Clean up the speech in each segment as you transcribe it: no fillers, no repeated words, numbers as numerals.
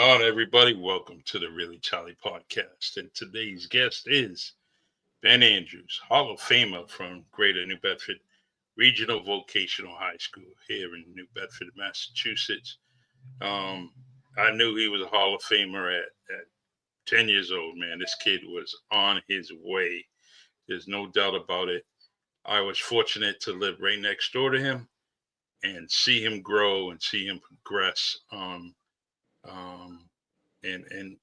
on, everybody? Welcome to the Really Charlie podcast. And today's guest is Ben Andrews, Hall of Famer from Greater New Bedford Regional Vocational High School here in New Bedford, Massachusetts. Um, I knew he was a Hall of Famer at 10 years old, man. This kid was on his way. There's no doubt about it. I was fortunate to live right next door to him and see him grow and see him progress. Um, and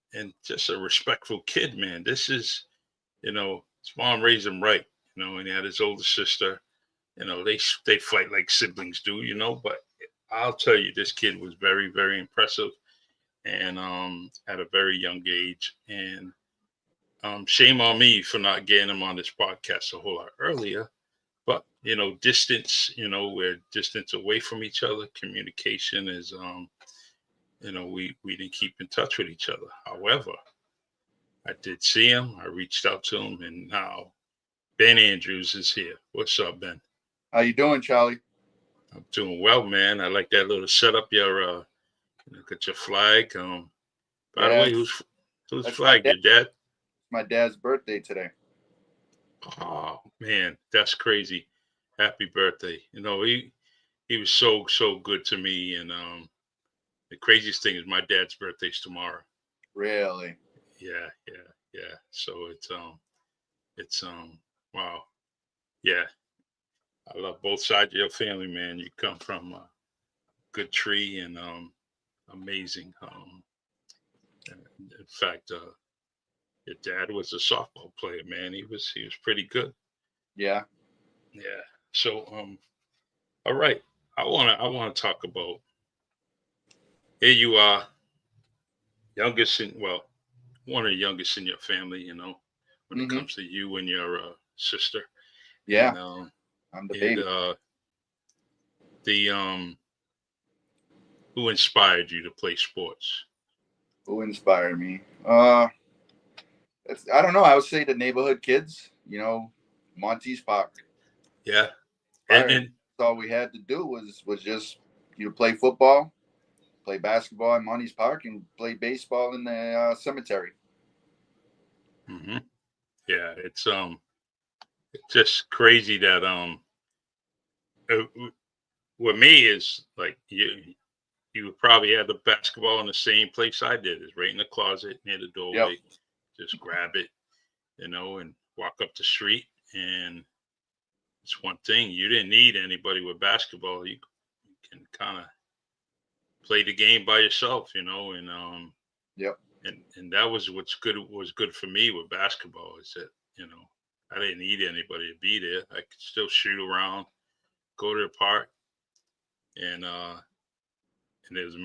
just a respectful kid, man. This is, his mom raised him right, and he had his older sister. They fight like siblings do, But I'll tell you, this kid was very, very impressive, and at a very young age. And shame on me for not getting him on this podcast a whole lot earlier. But distance, we're distance away from each other. Communication is we didn't keep in touch with each other. However, I did see him. I reached out to him, and now Ben Andrews is here. What's up, Ben? How you doing, Charlie? I'm doing well, man. I like that little setup. Your got your flag. By the way, whose flag? Your dad? My dad's birthday today. Oh man, that's crazy. Happy birthday. He was so good to me, and the craziest thing is my dad's birthday's tomorrow. Really? Yeah. So it's wow. Yeah. I love both sides of your family, man. You come from a good tree and amazing. In fact, your dad was a softball player, man. He was pretty good. Yeah. Yeah. So all right. I wanna talk about, here you are, one of the youngest in your family, when it comes to you and your sister. Yeah. And, I'm the baby. Who inspired you to play sports? Who inspired me? I don't know. I would say the neighborhood kids, Monty's Park. Yeah. And that's all we had to do was just play football, play basketball in Monty's Park, and play baseball in the cemetery. Mm-hmm. Yeah, it's just crazy that with me is like you probably had the basketball in the same place I did. It's right in the closet near the doorway. Yep. Just grab it, and walk up the street. And it's one thing, you didn't need anybody with basketball. You can kind of play the game by yourself, and yep. And that was was good for me with basketball, is that I didn't need anybody to be there. I could still shoot around, go to the park, and there was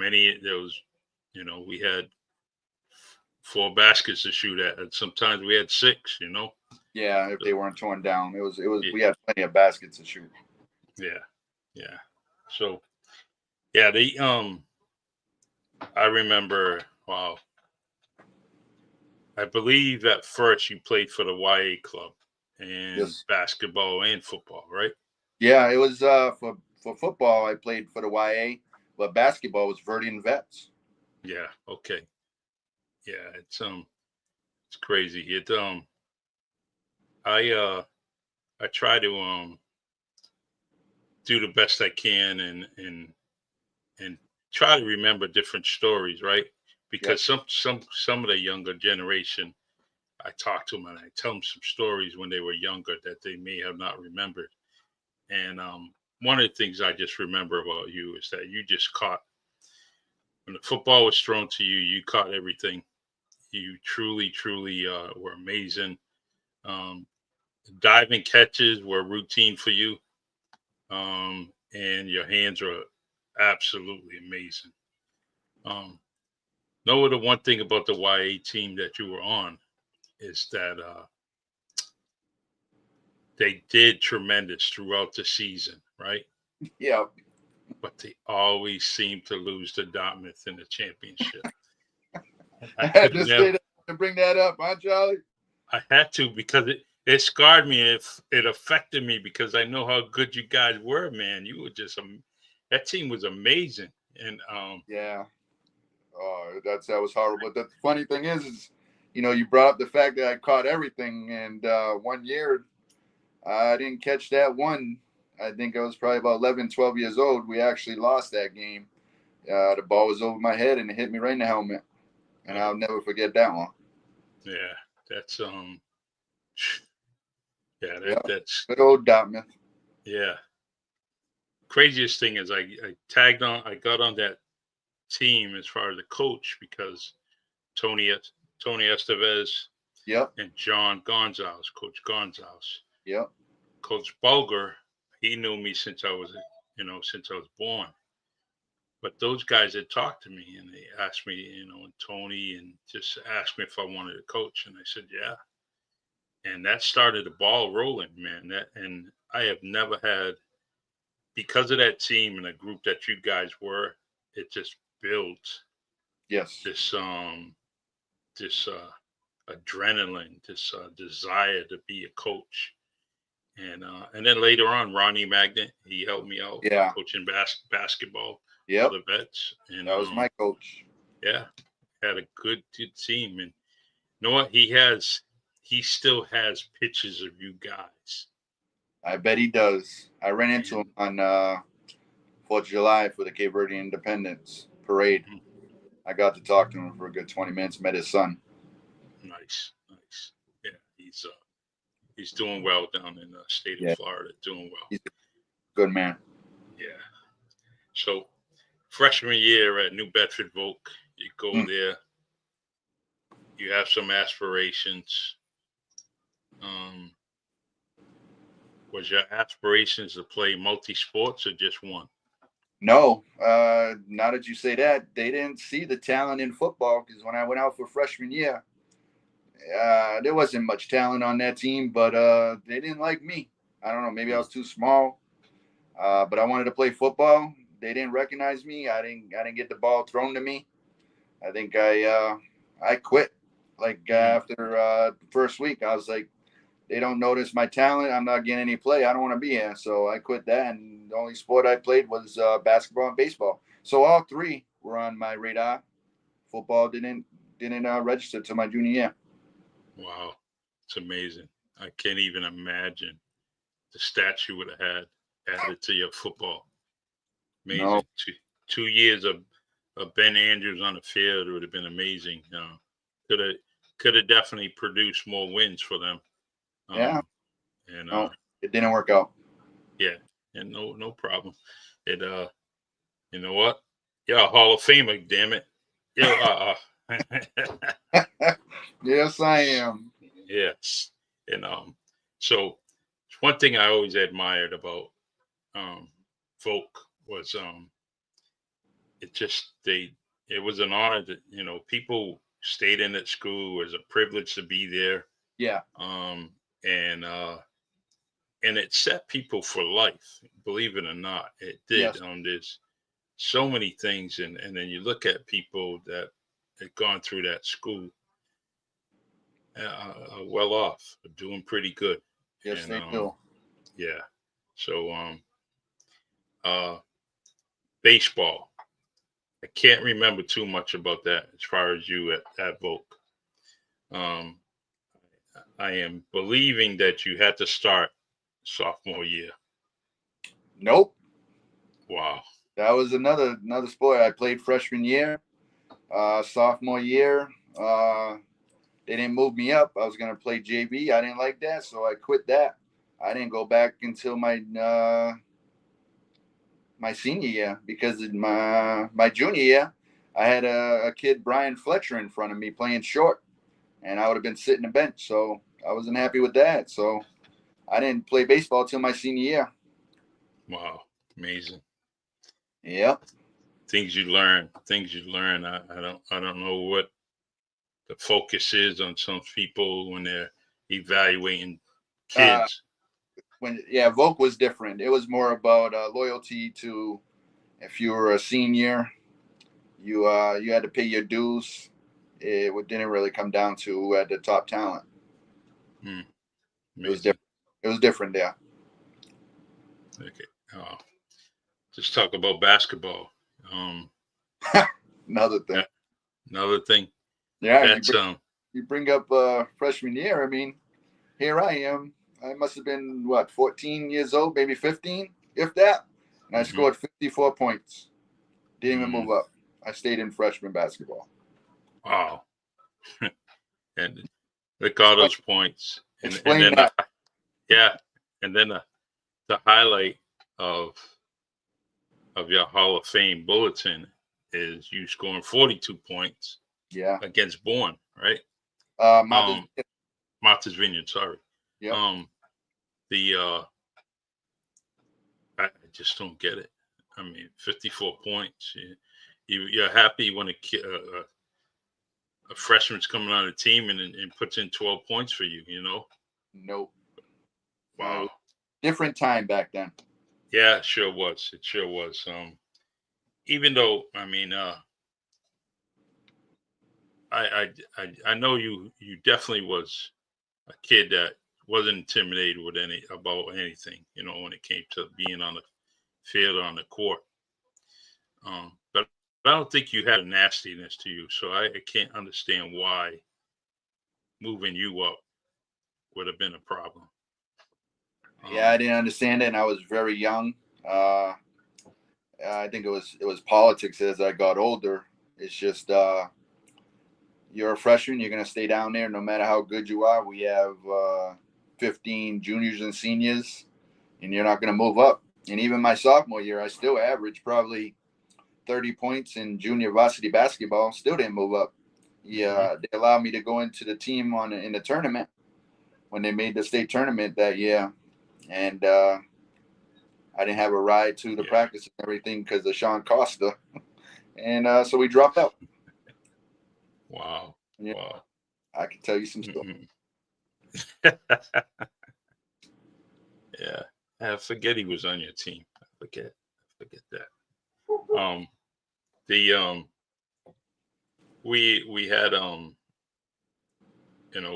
we had 4 baskets to shoot at, and sometimes we had 6. Yeah, if they weren't torn down, it was. Yeah. We had plenty of baskets to shoot. Yeah. So yeah, I remember. Wow. I believe at first you played for the YA club and yes. Basketball and football, right? Yeah, it was for football. I played for the YA, but basketball was Verdian Vets. Yeah. Okay. Yeah, it's crazy. I try to do the best I can and try to remember different stories, right? Because yep. some of the younger generation, I talk to them and I tell them some stories when they were younger that they may have not remembered. And one of the things I just remember about you is that you just caught, when the football was thrown to you, you caught everything. You truly were amazing. Diving catches were routine for you, and your hands were absolutely amazing. The one thing about the YA team that you were on is that they did tremendous throughout the season, right? Yeah. But they always seemed to lose to Dartmouth in the championship. I had to say that, to bring that up, huh, Charlie? I had to, because it scarred me. It affected me because I know how good you guys were, man. You were just that team was amazing, and yeah. That was horrible. But the funny thing is, you brought up the fact that I caught everything, and 1 year I didn't catch that one. I think I was probably about 11, 12 years old. We actually lost that game. The ball was over my head and it hit me right in the helmet, and I'll never forget that one. Yeah, that's that's good old Dartmouth. Yeah. Craziest thing is I got on that team as far as a coach because Tony Estevez, yep, and John Gonzalez, Coach Gonzalez. Yep. Coach Bulger, he knew me since I was born. But those guys had talked to me and they asked me, and Tony, and just asked me if I wanted to coach, and I said yeah. And that started the ball rolling, man. And I have never had, because of that team and the group that you guys were, it just built this adrenaline, this desire to be a coach. And then later on, Ronnie Magnet, he helped me out coaching basketball for the vets. And that was my coach. Yeah, had a good team. And you know what? He still has pictures of you guys. I bet he does. I ran into him on 4th of July for the Cape Verde Independence Parade. Mm-hmm. I got to talk to him for a good 20 minutes, met his son. Nice. Yeah, he's doing well down in the state of Florida, doing well. He's a good man. Yeah. So, freshman year at New Bedford Voc, you go there. You have some aspirations. Was your aspirations to play multi-sports or just one? No. Now that you say that, they didn't see the talent in football, because when I went out for freshman year, there wasn't much talent on that team, but they didn't like me. I don't know. Maybe I was too small, but I wanted to play football. They didn't recognize me. I didn't get the ball thrown to me. I think I quit. After the first week, I was like, they don't notice my talent. I'm not getting any play. I don't want to be here. So I quit that. And the only sport I played was basketball and baseball. So all three were on my radar. Football didn't register to my junior year. Wow. It's amazing. I can't even imagine the stats you would have had added to your football. Amazing. No. 2 years of Ben Andrews on the field would have been amazing. Could have definitely produced more wins for them. And it didn't work out. Yeah, and no problem. It you know what? Yeah, Hall of Famer, damn it. Yeah, yes, I am. Yes, and so one thing I always admired about Voc was it was an honor that people stayed in that school. It was a privilege to be there. Yeah. And it set people for life, believe it or not. It did. Yes. There's so many things, and then you look at people that had gone through that school, are well off, are doing pretty good. Yes, they do. Yeah. So baseball. I can't remember too much about that as far as you at Voc. I am believing that you had to start sophomore year. Nope. Wow. That was another sport. I played freshman year, sophomore year. They didn't move me up. I was gonna play JV. I didn't like that, so I quit that. I didn't go back until my senior year, because in my junior year, I had a kid, Brian Fletcher, in front of me playing short, and I would have been sitting the bench. So I wasn't happy with that. So I didn't play baseball till my senior year. Wow, amazing. Yep. Things you learn. I don't know what the focus is on some people when they're evaluating kids. Voc was different. It was more about loyalty to, if you were a senior, you had to pay your dues. It didn't really come down to who had the top talent. It was different. It was different there. Okay. Just talk about basketball. Another thing. Another thing. Yeah, That's you bring up freshman year. I mean, here I am. I must have been what 14 years old, maybe 15, if that. And I scored 54 points. Didn't even move up. I stayed in freshman basketball. Wow. And look all those points. And Explain then that. and then the highlight of your Hall of Fame bulletin is you scoring 42 points Yeah. against Bourne, right? Martha's Vineyard, sorry. Yep. I just don't get it. I mean, 54 points. You're happy when a freshman's coming on the team and puts in 12 points for you, you know? Nope. Wow. Different time back then. Yeah, it sure was. It sure was. Even though, I mean, I know you definitely was a kid that wasn't intimidated with about anything, you know, when it came to being on the field or on the court. But I don't think you had a nastiness to you, so I can't understand why moving you up would have been a problem. Yeah, I didn't understand it, and I was very young. I think it was politics as I got older. It's just you're a freshman, you're gonna stay down there no matter how good you are. We have 15 juniors and seniors, and you're not gonna move up. And even my sophomore year, I still averaged probably 30 points in junior varsity basketball. Still didn't move up. Yeah, they allowed me to go into the team in the tournament when they made the state tournament that year, and I didn't have a ride to the practice and everything because of Sean Costa, and so we dropped out. Wow! Yeah, wow! I can tell you some stuff. Yeah, I forget he was on your team. I forget that. We had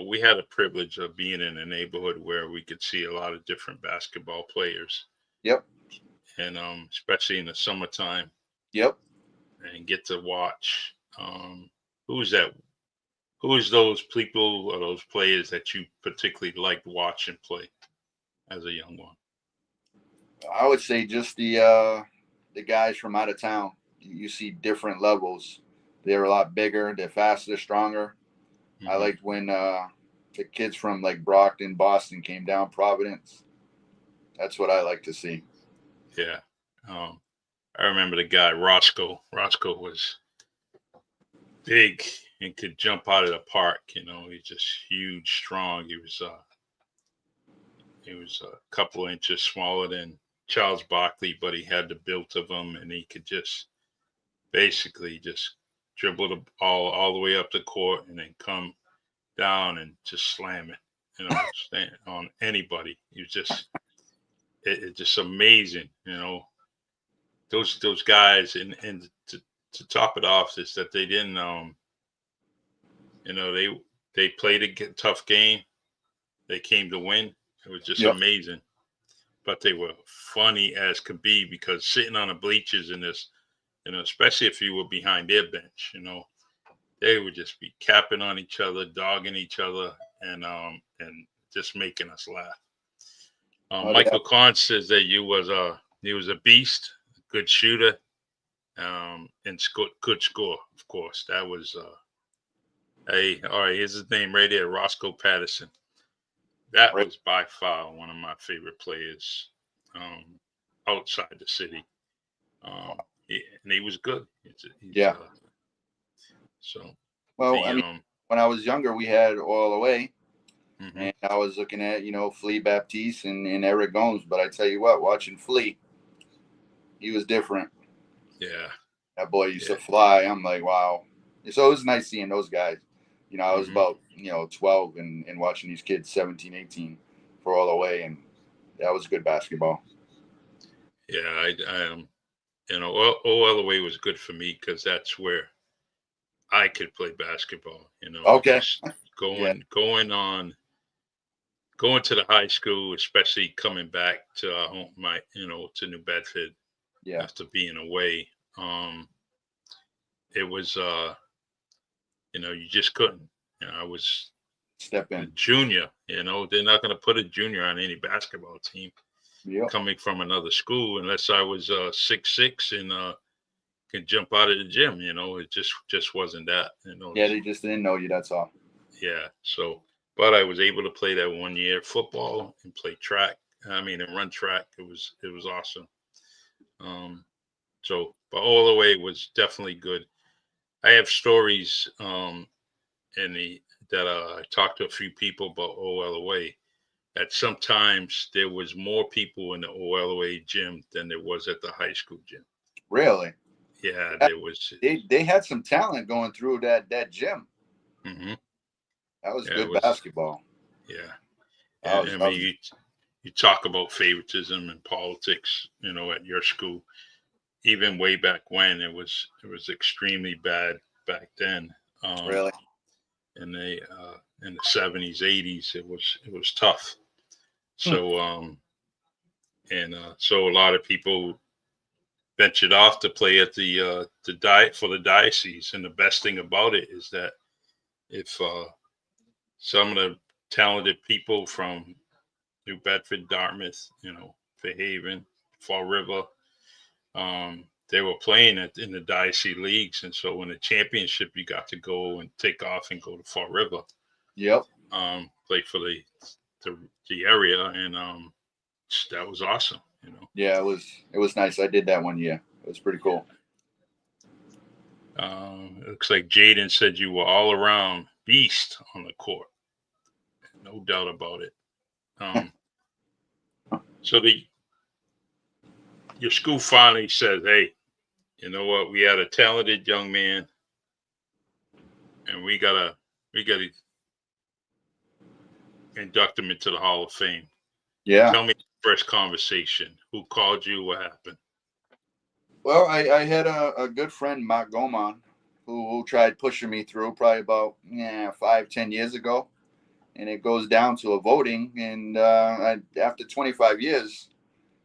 we had a privilege of being in a neighborhood where we could see a lot of different basketball players. Yep. And especially in the summertime. Yep. And get to watch. Who's that? Who's those people or those players that you particularly liked watching play as a young one? I would say just the guys from out of town. You see different levels. They're a lot bigger. They're faster, stronger. I liked when the kids from like Brockton, Boston came down, Providence. That's what I like to see. Yeah. I remember the guy, Roscoe. Roscoe was big and could jump out of the park. You know, he's just huge, strong. He was a couple inches smaller than Charles Barkley, but he had the build of him, and he could just basically just dribble the ball all the way up the court and then come down and just slam it, you know, on anybody. He was just, it's just amazing, you know. Those guys, and to top it off is that they didn't, you know, they played a tough game. They came to win. It was just amazing. But they were funny as could be because sitting on the bleachers in this, you know, especially if you were behind their bench, you know, they would just be capping on each other, dogging each other, and just making us laugh. Michael Kahn says that he was a beast, good shooter, and good score. Of course, that was. Hey, all right. Here's his name right there, Roscoe Patterson. That was by far one of my favorite players outside the city. And he was good. So. Well, I mean, when I was younger, we had All the Way. And I was looking at, Flea Baptiste and Eric Gomes. But I tell you what, watching Flea, he was different. Yeah. That boy used to fly. I'm like, wow. So it was nice seeing those guys. I was about, 12 and watching these kids 17, 18 for All the Way. And that was good basketball. Yeah, All the Way was good for me because that's where I could play basketball. Okay. Going to the high school, especially coming back to our home, to New Bedford, after being away. It was You just couldn't. I was Step a in. junior. They're not going to put a junior on any basketball team Yep. coming from another school unless I was 6'6" and could jump out of the gym. It just wasn't that. Yeah, they just didn't know you. That's all. Yeah. So, but I was able to play that 1 year football and play track. And run track. It was awesome. So, but all the way it was definitely good. I have stories that I talked to a few people about OLOA. That sometimes there was more people in the OLOA gym than there was at the high school gym. Really? Yeah, there was. They had some talent going through that gym. Mm-hmm. That was good basketball. Yeah, and you talk about favoritism and politics, at your school. Even way back when, it was extremely bad back then. Really? In the 70s, 80s, it was tough. So so a lot of people ventured off to play at the diocese, and the best thing about it is that if some of the talented people from New Bedford, Dartmouth, Fairhaven, Fall River, they were playing in the diocese leagues, and so in the championship, you got to go and take off and go to Fall River. Yep. Play for the area, and that was awesome. Yeah, it was nice. I did that 1 year. It was pretty cool. It looks like Jaden said you were all around beast on the court. No doubt about it. So your school finally says, "Hey, you know what? We had a talented young man, and we gotta induct him into the Hall of Fame." Yeah. Tell me the first conversation. Who called you? What happened? Well, I had a good friend, Mark Goman, who tried pushing me through probably about 5-10 years ago, and it goes down to a voting, and after 25 years,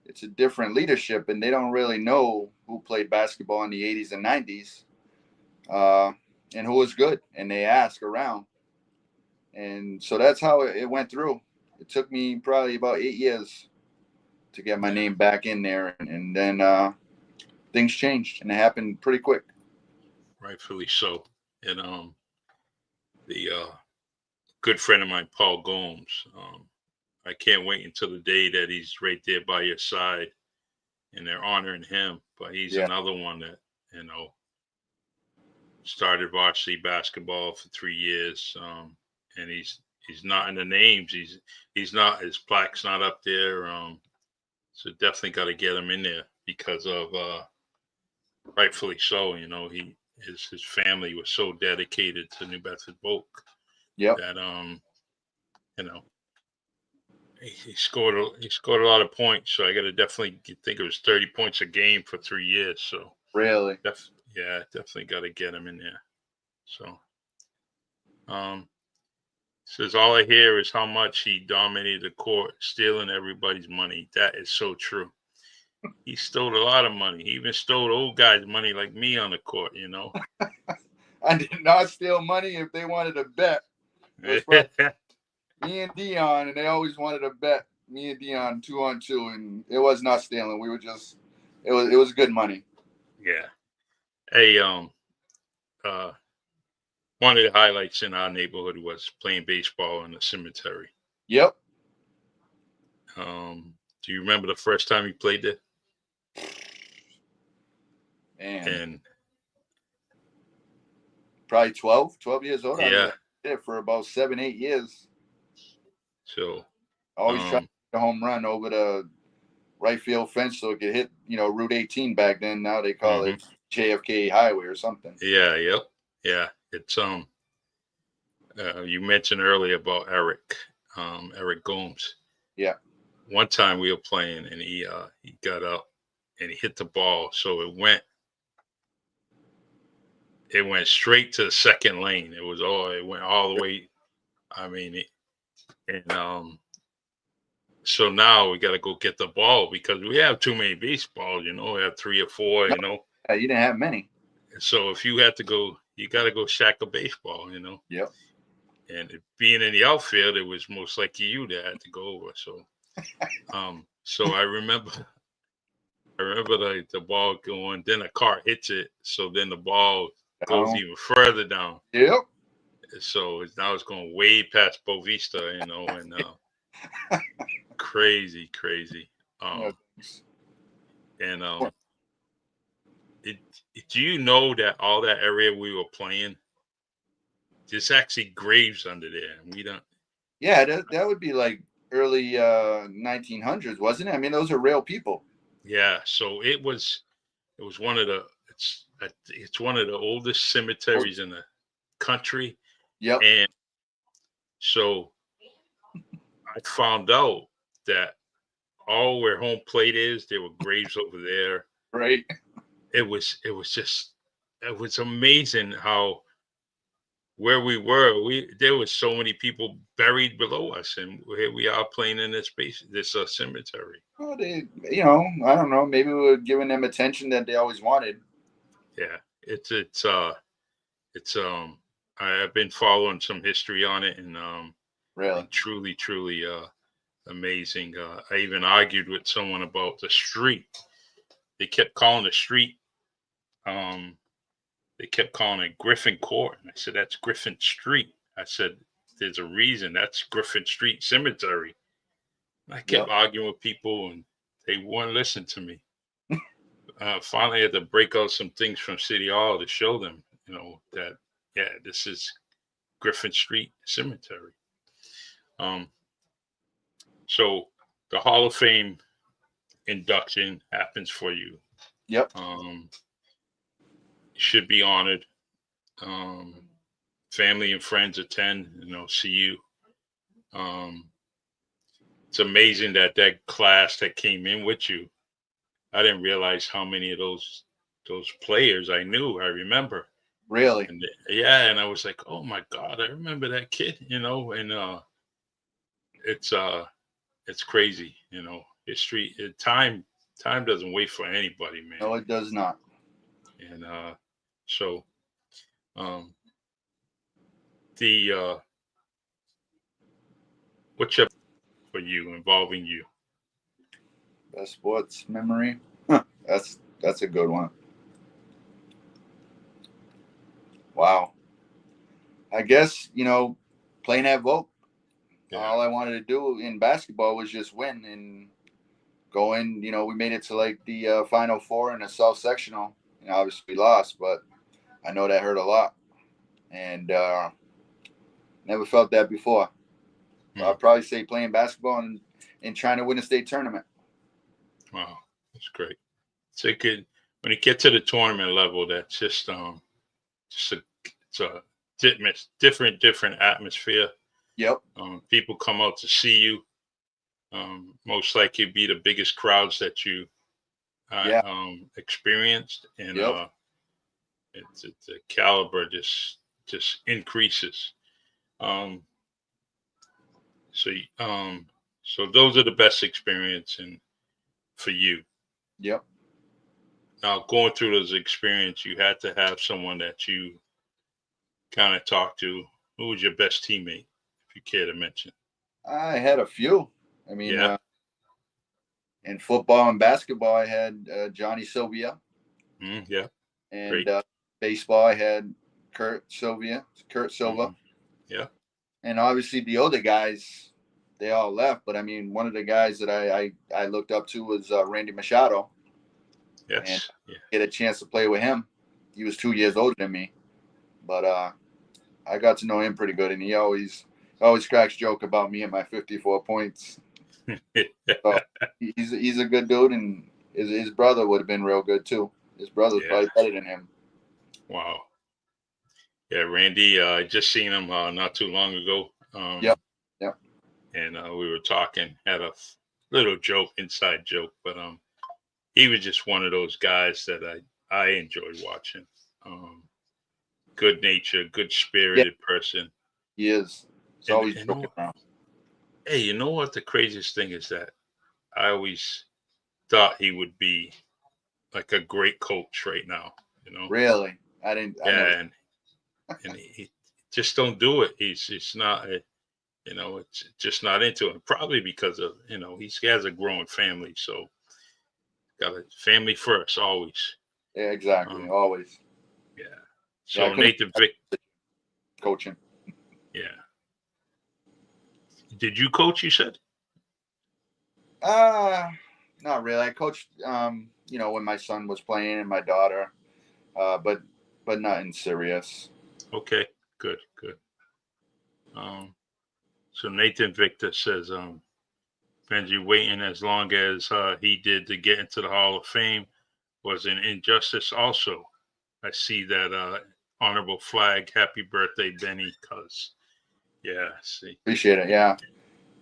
it's a different leadership, and they don't really know who played basketball in the 80s and 90s, and who was good, and they ask around, and so that's how it went through. It took me probably about 8 years to get my name back in there, and then things changed, and it happened pretty quick. Rightfully so. And the good friend of mine, Paul Gomes, I can't wait until the day that he's right there by your side and they're honoring him. But he's another one that, started varsity basketball for 3 years. And he's not in the names. He's not, his plaque's not up there. So definitely got to get him in there because of rightfully so. His family was so dedicated to New Bedford Voc that he scored a lot of points. So I got to definitely think it was 30 points a game for 3 years. So really, definitely got to get him in there. So says all I hear is how much he dominated the court, stealing everybody's money. That is so true. He stole a lot of money. He even stole old guys' money like me on the court, I did not steal money if they wanted to bet. It was me and Dion, and they always wanted to bet me and Dion 2-on-2, and it was not stealing. We were just, it was good money. Yeah. Hey, one of the highlights in our neighborhood was playing baseball in the cemetery. Yep. Do you remember the first time you played there? Man. And probably 12 years old. Yeah. I did it for about 7-8 years. So always tried to hit a home run over the right field fence so it could hit, Route 18 back then. Now they call it JFK Highway or something. Yeah, yep. Yeah. It's you mentioned earlier about Eric Gomes. Yeah. One time we were playing and he got up and he hit the ball, so it went straight to the second lane. It went all the way. So now we got to go get the ball because we have too many baseballs. We have 3 or 4. Yeah, you didn't have many. So if you had to go, you got to go shack a baseball, Yep. And being in the outfield, it was most likely you that had to go over. So I remember the ball going, then a car hits it, so then the ball goes Down. even further down. Yep. So now it's going way past Bovista, and crazy. Yeah. And it, do you know that all that area we were playing, there's actually graves under there, and we don't. Yeah, that would be like early 1900s, wasn't it? I mean, those are real people. Yeah, so it was one of the it's one of the oldest cemeteries in the country, Yep. and so I found out that all where home plate is, there were graves over there. Right. It was amazing how where we were, there was so many people buried below us, and here we are playing in this space, this cemetery. Well, I don't know. Maybe we were giving them attention that they always wanted. Yeah, it's I've been following some history on it, and Really. truly amazing. I even argued with someone about the street. They kept calling the street. They kept calling it Griffin Court, and I said that's Griffin Street. I said there's a reason that's Griffin Street Cemetery. And I kept arguing with people, and they wouldn't listen to me. Finally, I had to break out some things from City Hall to show them, that this is Griffin Street Cemetery. So the Hall of Fame induction happens for you. Yep. You should be honored. Family and friends attend, see you. It's amazing that class that came in with you. I didn't realize how many of those players I knew. I remember. Really? And and I was like, oh my God, I remember that kid, and it's crazy, history, time doesn't wait for anybody, man. No, it does not. And so the what's up for you, involving you? Best sports memory? That's a good one. Wow. I guess, playing at Voc, all I wanted to do in basketball was just win and go in. We made it to like the Final Four in the South Sectional. Obviously we lost, but I know that hurt a lot. And never felt that before. So I'd probably say playing basketball and trying to win a state tournament. Wow, that's great. So when you get to the tournament level, that's just it's a different atmosphere. Yep. People come out to see you. Most likely be the biggest crowds that you experienced, and the caliber just increases. So those are the best experience and for you. Yep. Now, going through those experiences, you had to have someone that you kind of talk to. Who was your best teammate, if you care to mention? I had a few. I mean, in football and basketball, I had Johnny Sylvia. Yeah. And baseball, I had Kurt Silva. Yeah. And obviously the older guys, they all left. But I mean, one of the guys that I looked up to was Randy Machado. Yes. And get a chance to play with him. He was 2 years older than me, but I got to know him pretty good, and he always cracks joke about me and my 54 points. So he's a good dude, and his brother would have been real good too. His brother's probably better than him. Wow. Yeah, Randy. I just seen him not too long ago. Yep. And we were talking, had a little inside joke, but he was just one of those guys that I enjoyed watching. Good nature, good spirited person. He is. He's always joking around. Hey, you know what the craziest thing is that I always thought he would be like a great coach right now. Really? I didn't. and he just don't do it. It's not, it's just not into it. Probably because of, he has a growing family, so got a family first always. Yeah, exactly. Um, Always. yeah. Yeah, I So couldn't Nathan Vic, coaching. yeah. Did you coach? You said. Not really. I coached, when my son was playing and my daughter, but nothing serious. Okay. Good. Good. So Nathan Victor says, Benji waiting as long as he did to get into the Hall of Fame was an injustice. Also, I see that honorable flag. Happy birthday, Benny. Cause yeah, see, Appreciate it. Yeah.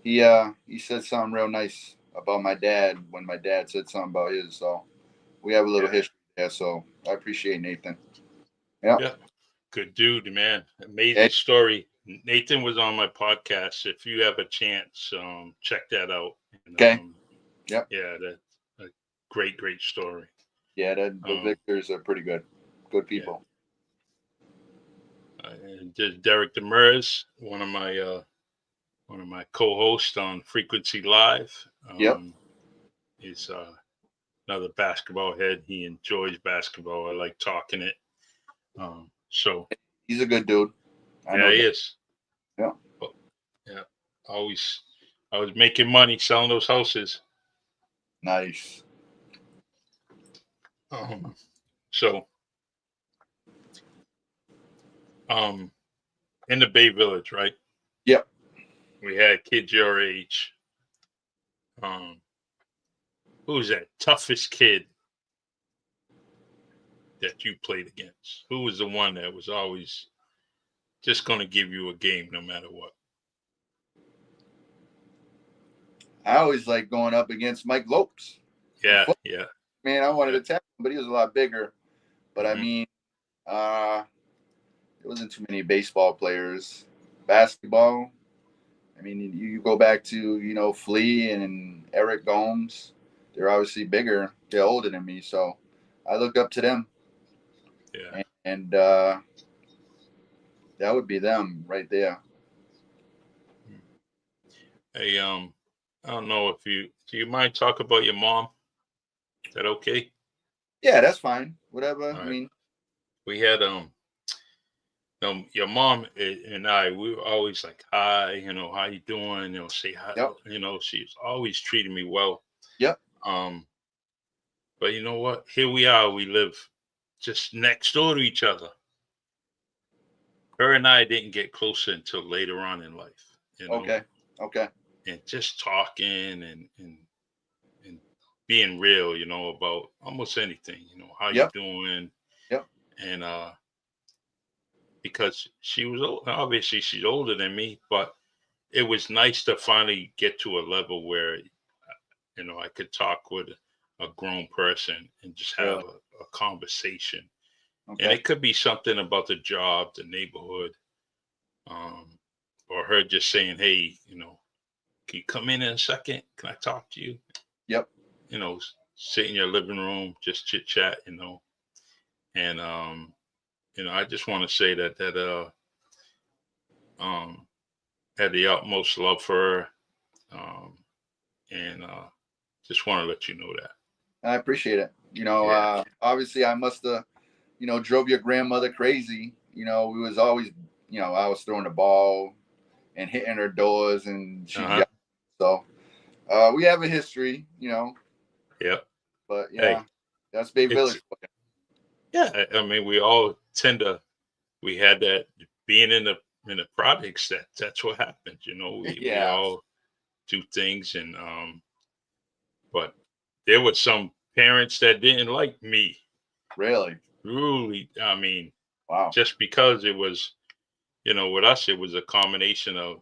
He said something real nice about my dad when my dad said something about his. So we have a little yeah, history there. So I appreciate Nathan. Yeah. yeah, good dude, man. Hey, Amazing story. Nathan was on my podcast. If you have a chance, check that out. And, okay. Yep. yeah, that's a great, great story. Yeah. The Um, Victors are pretty good. Good yeah, people. and Derek Demers, one of my co-hosts on Frequency Live. Yep. He's another basketball head. He enjoys basketball. I like talking it. So He's a good dude. I yeah, know he that. is. Yeah. But, yeah, always. I was making money selling those houses. Nice. Um, so um, in the Bay Village, right? Yep. We had kids your age. Um, who was that toughest kid that you played against? Who was the one that was always just going to give you a game no matter what? I always like going up against Mike Lopes. Yeah, yeah, Man, I wanted yeah. to tackle him, but he was a lot bigger. But I Mm-hmm. mean, there wasn't too many baseball players. Basketball, I mean, you go back to, Flea and Eric Gomes. They're obviously bigger. They're older than me, so I look up to them. Yeah. And that would be them right there. Hey, I don't know if do you mind talk about your mom? Is that okay? Yeah, that's fine. Whatever. All I right. mean, We had your mom and I, we were always like, hi, how you doing? Say hi. yep, She's always treating me well. yep. Um, but you know what? Here we are. We live just next door to each other. Her and I didn't get closer until later on in life. Okay, okay. And just talking and being real, about almost anything, how you Yep, doing, yep. and because she was obviously she's older than me, but it was nice to finally get to a level where I could talk with a grown person and just have Really. a conversation, and Okay. it could be something about the job, the neighborhood, or her just saying, hey, can you come in a second? Can I talk to you? Yep. Sit in your living room, just chit chat, and I just want to say that um had the utmost love for her, um, and just want to let you know that. I appreciate it. Yeah. Obviously, I must have, drove your grandmother crazy. We was always, I was throwing the ball and hitting her doors, and Uh she's huh. young. So we have a history, Yep. but Hey, yeah, that's Bay it's Village for you. yeah. I mean, we all tend to. We had that being in the projects. That's what happens. We Yeah, all do things, and but there were some parents that didn't like me. really. Really, I mean, Wow. just because it was, with us, it was a combination of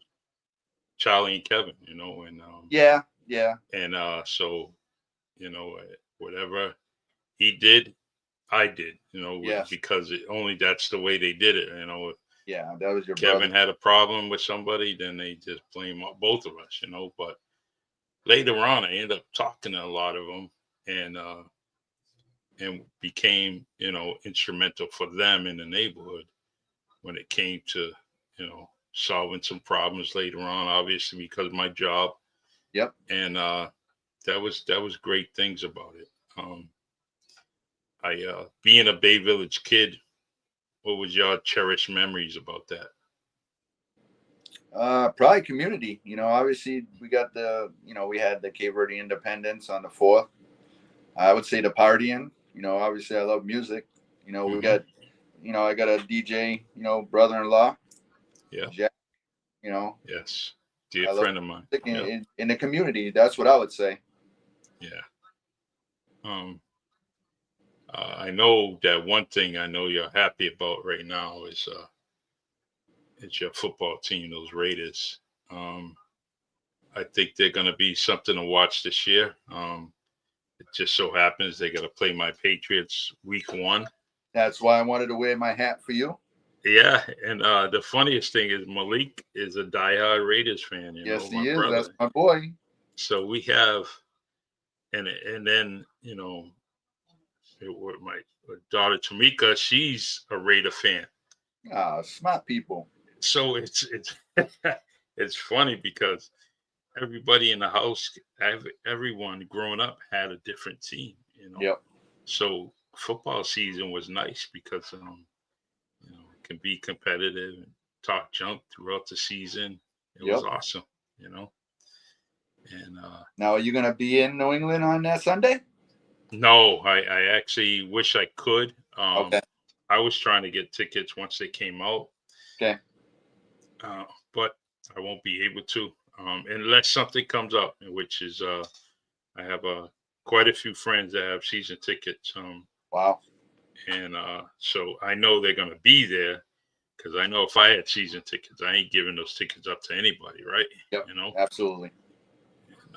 Charlie and Kevin, Yeah, yeah, so whatever he did, I did, yes, because that's the way they did it. yeah. That was your brother. Kevin had a problem with somebody, then they just blame both of us, But later on, I ended up talking to a lot of them, and became, instrumental for them in the neighborhood when it came to, solving some problems later on, obviously because of my job. Yep. And that was great things about it. I being a Bay Village kid, what was your cherished memories about that? Probably community. Obviously we got we had the Cape Verde Independence on the 4th. I would say the partying. Obviously I love music. We got, I got a DJ, brother-in-law. Yeah. Jack, Yes. Dear I love friend of mine. music in the community. That's what I would say. Yeah. I know that one thing I know you're happy about right now is it's your football team, those Raiders. I think they're going to be something to watch this year. It just so happens they got to play my Patriots week 1. That's why I wanted to wear my hat for you. Yeah, and the funniest thing is Malik is a diehard Raiders fan. Yes, my he is. brother. That's my boy. So we have, and then my daughter Tamika, she's a Raider fan. Smart people. So it's it's funny because everybody in the house, everyone growing up had a different team. Yep. So football season was nice because it can be competitive and talk junk throughout the season. It was awesome. And now, are you going to be in New England on that Sunday? No, I actually wish I could. Okay. I was trying to get tickets once they came out. Okay. But I won't be able to unless something comes up, which is I have quite a few friends that have season tickets. Wow. And so I know they're going to be there because I know if I had season tickets, I ain't giving those tickets up to anybody, right? Yep. Absolutely. And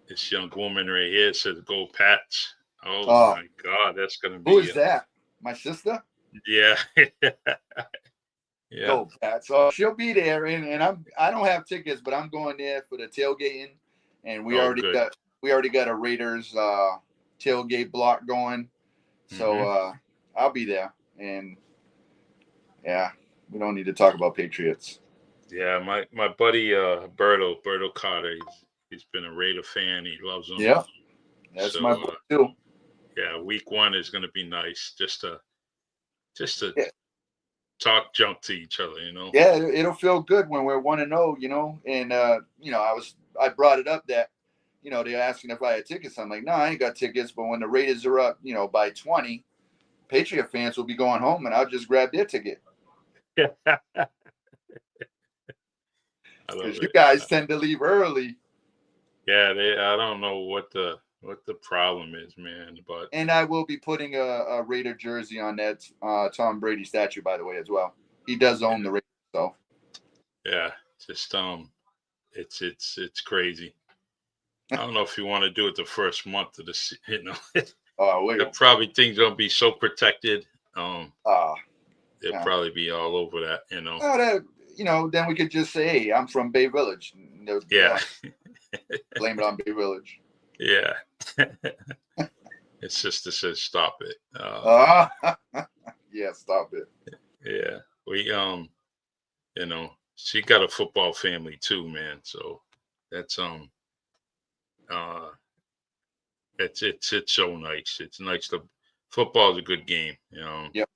this young woman right here says, "Go Pats." Oh my God, that's going to be. Who is that? My sister? Yeah. Yeah. Go Pats. So she'll be there, and I don't have tickets, but I'm going there for the tailgating, and we already got a Raiders tailgate block going, so I'll be there, and yeah, we don't need to talk about Patriots. Yeah, my buddy Berto Carter, he's been a Raider fan. He loves them. Yeah, that's my boy too. Yeah, week 1 is going to be nice, just to talk junk to each other, Yeah, it'll feel good when we're 1-0, and I brought it up that they're asking if I had tickets. I'm like, no, I ain't got tickets. But when the Raiders are up, by 20, Patriot fans will be going home, and I'll just grab their ticket. Because you guys tend to leave early. Yeah, I don't know what the problem is, man. And I will be putting a Raider jersey on that Tom Brady statue, by the way, as well. He does own the Raiders, so. Yeah, just it's crazy. I don't know if you want to do it the first month of the, probably things gonna be so protected. They'll probably be all over that, then we could just say, hey, I'm from Bay Village. Yeah. Blame it on Bay Village. Yeah. His sister says, stop it. Yeah, stop it. Yeah. We, she got a football family too, man. So that's, it's so nice. It's nice football's a good game, Yep.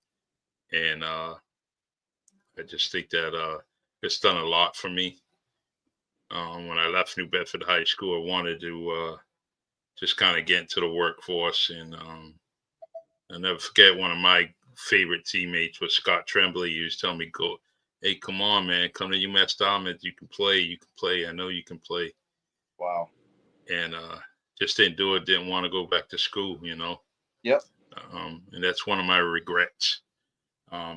And, I just think that, it's done a lot for me. When I left New Bedford High School, I wanted to just kind of get into the workforce. And I'll never forget one of my favorite teammates was Scott Tremblay. He was telling me, hey, come on, man, come to UMass Dominant. You can play. I know you can play. Wow. And just didn't do it. Didn't want to go back to school, Yep. And that's one of my regrets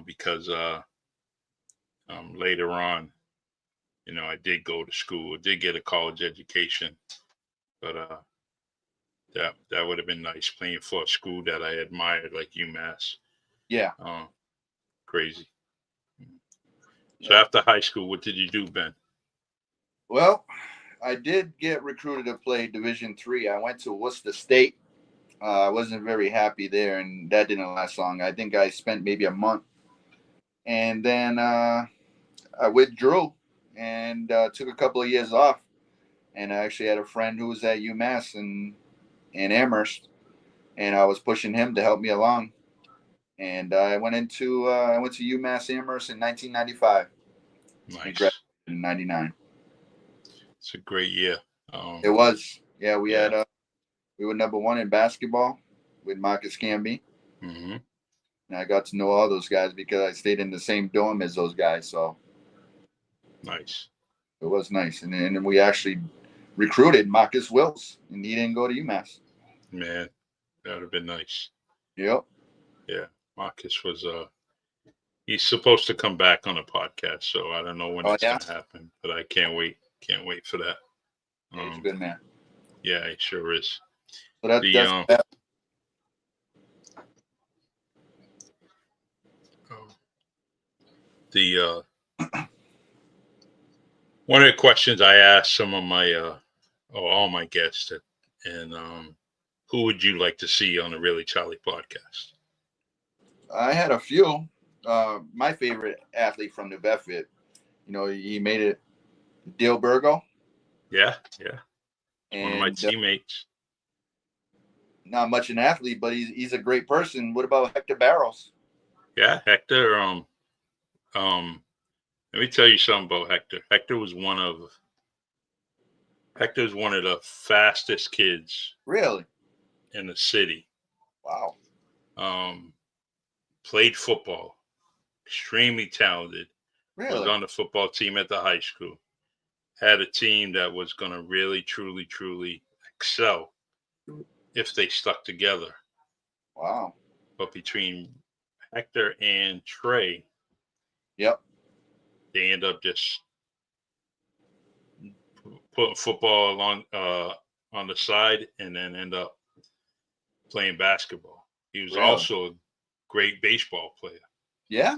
because later on, I did go to school, I did get a college education, but that would have been nice playing for a school that I admired like UMass. Yeah. Crazy. So after high school, what did you do, Ben? Well, I did get recruited to play Division III. I went to Worcester State. I wasn't very happy there, and that didn't last long. I think I spent maybe a month and then I withdrew and took a couple of years off. And I actually had a friend who was at UMass in Amherst, and I was pushing him to help me along. And I went to UMass Amherst in 1995. And graduated Nice. in '99. It's a great year. It was, yeah. Yeah. We were number one in basketball with Marcus Camby, Mm-hmm. and I got to know all those guys because I stayed in the same dorm as those guys. So Nice. it was nice. And then we actually recruited Marcus Wills, and he didn't go to UMass. Man, that would have been nice. Yep. Yeah. Marcus was he's supposed to come back on a podcast, so I don't know when Oh it's yeah. gonna happen, but I can't wait. Can't wait for that. Yeah, he's a good man. Yeah, he sure is. So that's the one of the questions I asked some of my all my guests, and who would you like to see on the Really Charlie podcast? I had a few. My favorite athlete from New Bedford, he made it, Dale Burgo. Yeah. And one of my teammates. Not much an athlete, but he's a great person. What about Hector Barros? Yeah, Hector. Let me tell you something about Hector. Hector was one of the fastest kids. Really? In the city. Wow. Played football. Extremely talented. Really? Was on the football team at the high school. Had a team that was going to really, truly, truly excel if they stuck together. Wow. But between Hector and Trey, yep, they end up just putting football along on the side and then end up playing basketball. He was also a great baseball player. Yeah?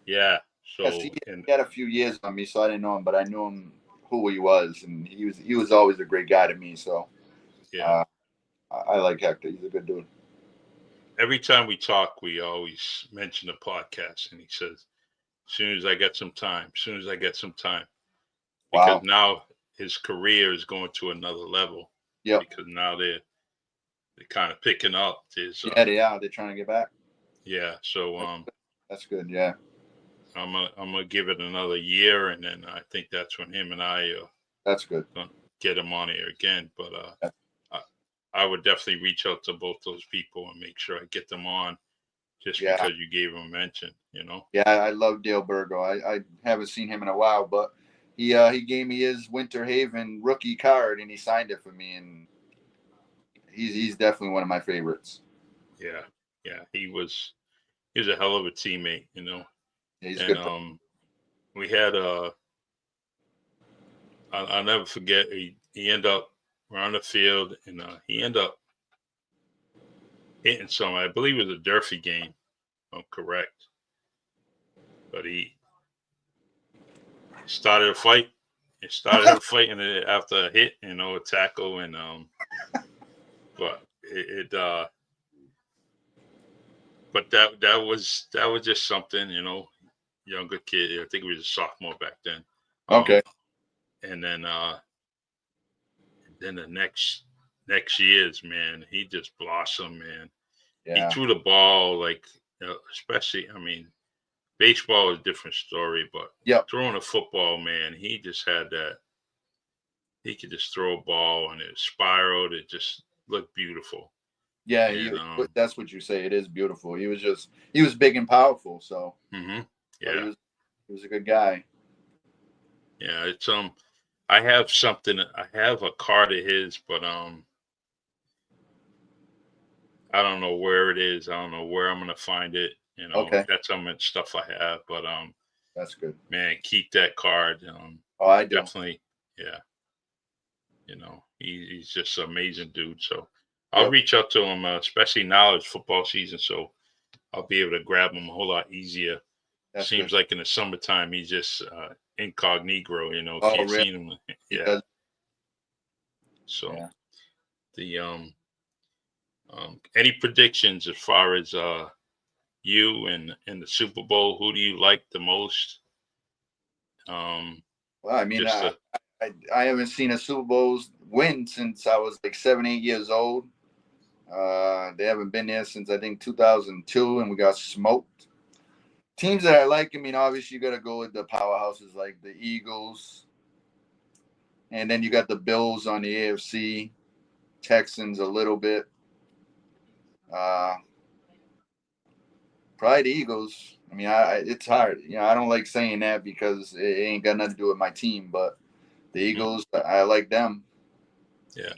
Yeah. So yes, he had a few years on me, so I didn't know him, but I knew him who he was, and he was always a great guy to me. So yeah, I like Hector. He's a good dude. Every time we talk, we always mention the podcast, and he says, "As soon as I get some time, because now his career is going to another level. Yeah. Because now they're kind of picking up. They are. They're trying to get back. Yeah. So that's good. Yeah. I'm gonna give it another year, and then I think that's when him and I that's good. Gonna get him on here again. But I would definitely reach out to both those people and make sure I get them on, just because you gave him a mention. Yeah, I love Dale Burgo. I haven't seen him in a while, but he gave me his Winter Haven rookie card and he signed it for me, and he's definitely one of my favorites. Yeah, he was a hell of a teammate, Yeah, he's and good. We had I'll never forget. He ended up we're on the field, and he ended up hitting some. I believe it was a Durfee game. I'm correct, but he started a fight. He started a fight, and after a hit, a tackle, and but but that was just something, younger kid. I think he was a sophomore back then. Okay. And then the next years, man, he just blossomed, man. Yeah. He threw the ball especially. I mean, baseball is a different story, but throwing a football, man, he just had that. He could just throw a ball and it spiraled. It just looked beautiful. Yeah, and, that's what you say. It is beautiful. He was big and powerful. So yeah, he was a good guy. Yeah, it's I have something. I have a card of his, but I don't know where it is. I don't know where I'm gonna find it. That's some stuff I have. But that's good. Man, keep that card. I do. Definitely. Yeah. He's just an amazing dude. So I'll reach out to him, especially now it's football season. So I'll be able to grab him a whole lot easier. That's Seems good. Like in the summertime, he's just incognito, can't see him. Yeah. So the any predictions as far as you in the Super Bowl? Who do you like the most? Um, Well, I mean, just I haven't seen a Super Bowl win since I was like 7, 8 years old. They haven't been there since I think 2002, and we got smoked. Teams that I like, I mean, obviously you got to go with the powerhouses like the Eagles, and then you got the Bills on the AFC, Texans a little bit. Uh, Probably the Eagles. I mean, it's hard. I don't like saying that because it ain't got nothing to do with my team, but the Eagles, I like them. yeah.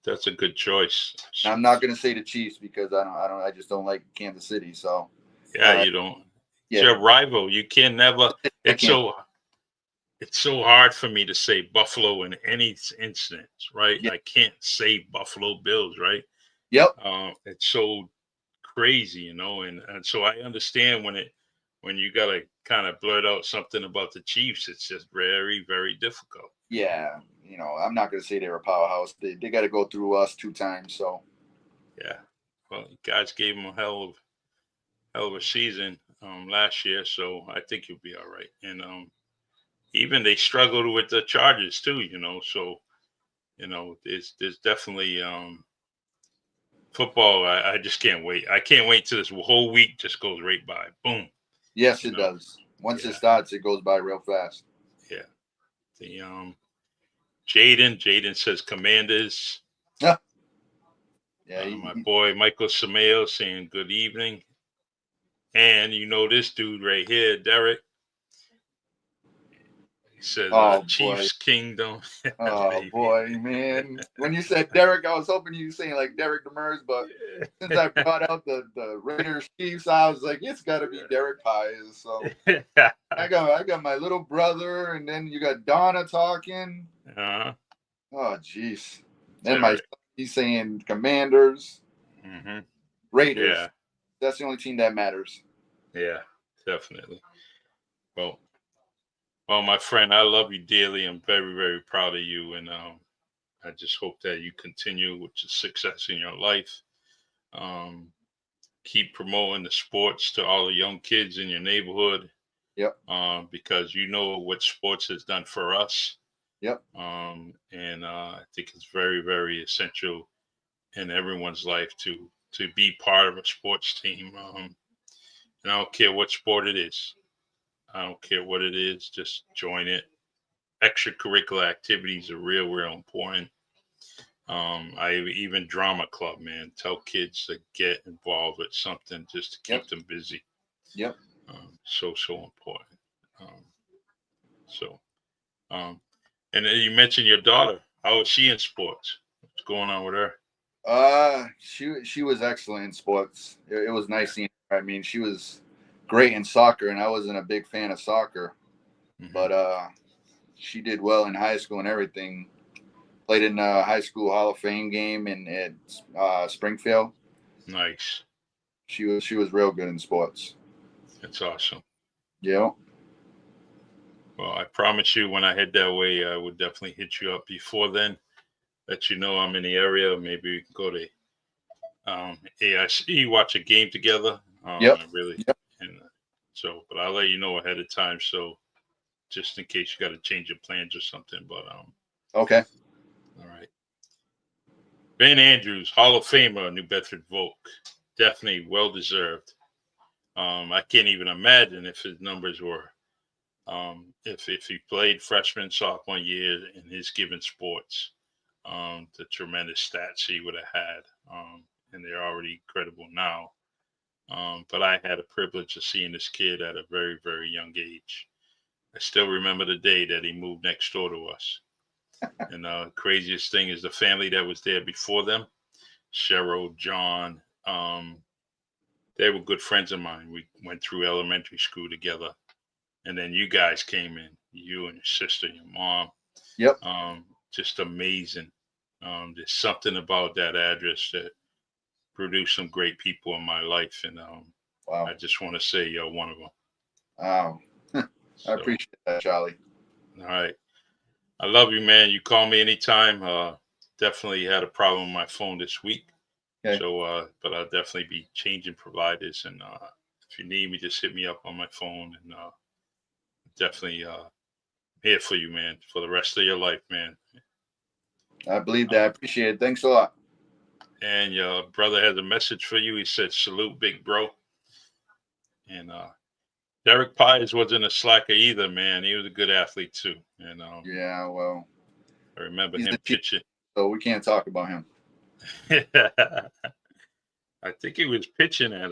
That's a good choice. And I'm not gonna say the Chiefs because I just don't like Kansas City. So Yeah, you don't. It's yeah, your rival. You can never. I can't. It's so hard for me to say Buffalo in any instance, right? Yeah. I can't say Buffalo Bills, right? Yep. It's so crazy, and so I understand when you gotta kind of blurt out something about the Chiefs. It's just very, very difficult. Yeah. I'm not gonna say they're a powerhouse. They got to go through us 2 times. So Yeah. Well, you guys gave them a hell of a season last year, so I think you'll be all right. And even they struggled with the Chargers too, So there's definitely football. I just can't wait. I can't wait till this whole week just goes right by. Boom. yes, it does. Once it starts, it goes by real fast. Yeah. The Jaden says Commanders. Yeah. My boy Michael Sameo saying good evening. And this dude right here, Derek. He said Chiefs Kingdom. Oh boy, man! When you said Derek, I was hoping you were saying like Derek Demers, but since I brought out the Raiders Chiefs, I was like, it's got to be Derek Pies. So I got my little brother, and then you got Donna talking. Uh-huh. Oh jeez. Then my son, he's saying Commanders, Raiders. Yeah. That's the only team that matters. Yeah, definitely. Well, my friend, I love you dearly. I'm very, very proud of you, and I just hope that you continue with your success in your life. Keep promoting the sports to all the young kids in your neighborhood. Yep. Because you know what sports has done for us. Yep. And I think it's very, very essential in everyone's life to be part of a sports team. And I don't care what sport it is. I don't care what it is. Just join it. Extracurricular activities are real important. I even drama club, man. Tell kids to get involved with something just to keep them busy. Yep. So important. And you mentioned your daughter. How is she in sports? What's going on with her? She was excellent in sports. It was nice seeing her. I mean, she was great in soccer, and I wasn't a big fan of soccer, but she did well in high school and everything. Played in the high school Hall of Fame game at Springfield. Nice. She was real good in sports. That's awesome. Yeah. Well, I promise you, when I head that way, I would definitely hit you up before then. Let you know I'm in the area. Maybe we can go to AIC, watch a game together. Really. Yep. And but I'll let you know ahead of time. So just in case you got to change your plans or something. But okay. All right. Ben Andrews, Hall of Famer, New Bedford Voc. Definitely well deserved. I can't even imagine if his numbers were. If he played freshman, sophomore year in his given sports, the tremendous stats he would have had, and they're already incredible now. But I had a privilege of seeing this kid at a very, very young age. I still remember the day that he moved next door to us. And the craziest thing is the family that was there before them, Cheryl, John, they were good friends of mine. We went through elementary school together. And then you guys came in, you and your sister, your mom. Yep. Just amazing. There's something about that address that produced some great people in my life. And wow. I just want to say you're one of them. Wow. I appreciate that, Charlie. All right. I love you, man. You call me anytime. Definitely had a problem with my phone this week. Okay. So, but I'll definitely be changing providers, and if you need me, just hit me up on my phone, and definitely here for you, man, for the rest of your life, man. I believe that. I appreciate it. Thanks a lot. And your brother has a message for you. He said, "Salute, big bro." And Derek Pires wasn't a slacker either, man. He was a good athlete too, and Yeah, well, I remember he's him the team, pitching. so we can't talk about him. I think he was pitching at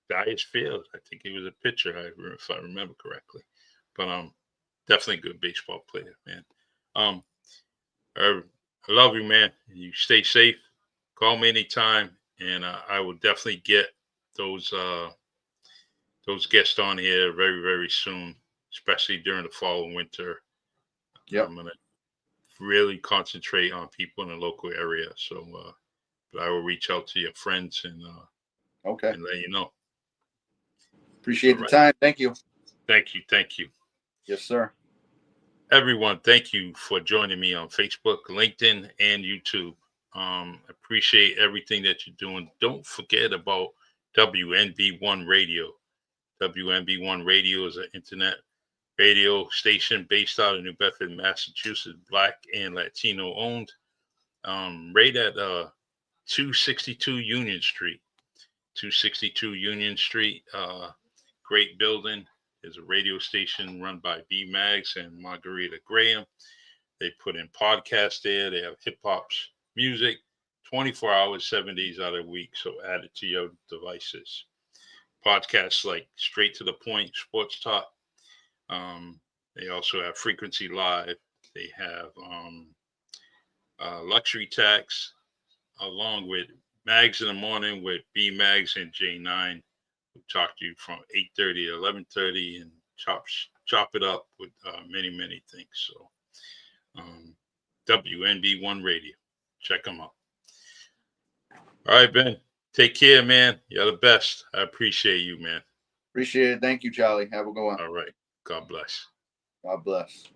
Dyers Field. I think he was a pitcher, if I remember correctly. But definitely a good baseball player, man. Um, I love you, man. You stay safe. Call me anytime, and I will definitely get those guests on here very, very soon, especially during the fall and winter. Yep. I'm gonna really concentrate on people in the local area. So, but I will reach out to your friends and Okay. let you know. Appreciate All the right. time. Thank you. Thank you. Thank you. Yes, sir. Everyone, thank you for joining me on Facebook, LinkedIn, and YouTube. Appreciate everything that you're doing. Don't forget about WNB1 Radio. WNB1 Radio is an internet radio station based out of New Bedford, Massachusetts, Black and Latino owned. Right at 262 Union Street. 262 Union Street. Great building. There's a radio station run by B Mags and Margarita Graham. They put in podcasts there. They have hip hop's music 24 hours, 7 days out of the week. So add it to your devices. Podcasts like Straight to the Point, Sports Talk. They also have Frequency Live. They have Luxury Tax, along with Mags in the Morning with B Mags and J9. We'll talk to you from 8:30 to 11:30 and chop it up with many, many things. So WNB1 Radio. Check them out. All right, Ben. Take care, man. You're the best. I appreciate you, man. Appreciate it. Thank you, Charlie. Have a good one. All right. God bless. God bless.